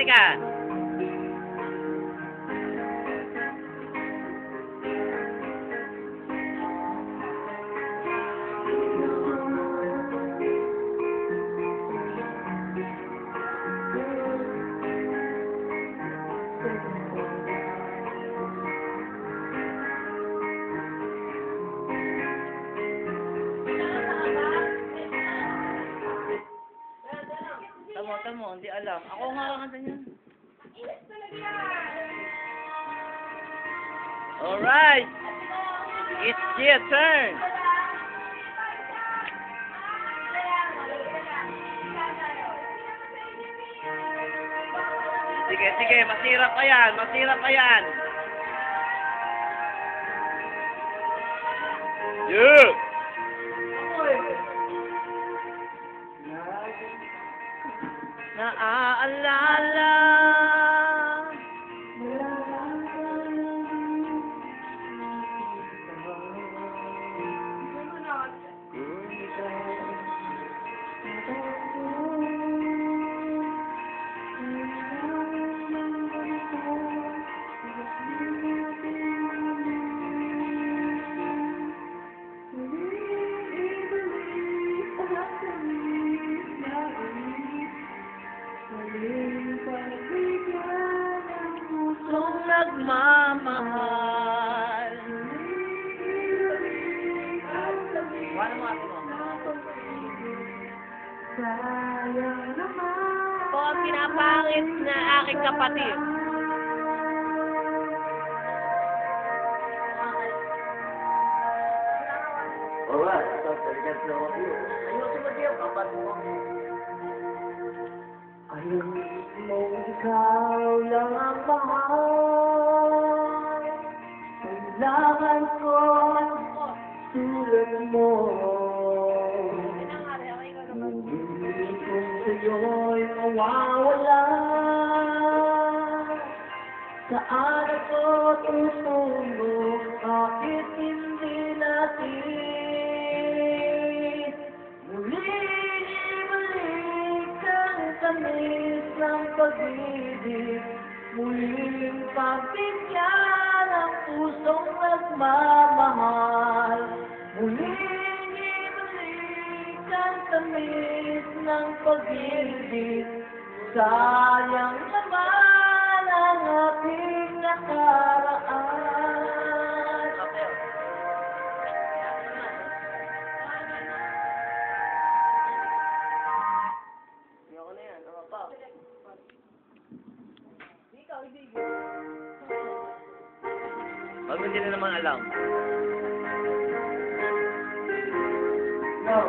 halika. Tamo, hindi alam. Ako nga kakanta niyan. Alright! It's your turn! Sige, masira pa yan! Yeah! Naaalala kung nagmamahal. Wala mo ate mo. Ito ang pinapangit na aking kapatid. Alright, so get to know you. Ayun, sumabi ang kapatid mo. Ayaw mo ikaw lang ang mahal. Kailangan ko tulad mo. Ngunit kung sa'yo'y mawawala, saan ako tutungo kahit hindi natin muli-balik ang tamis ng pag-ibig, muling pagbigyan ang pusong nagmamahal, muling ang tamis ng pag-ibig. Sayang naman ang ating nakaraan. Ayoko na yan, ano pa? Pag hindi na naman alam. No.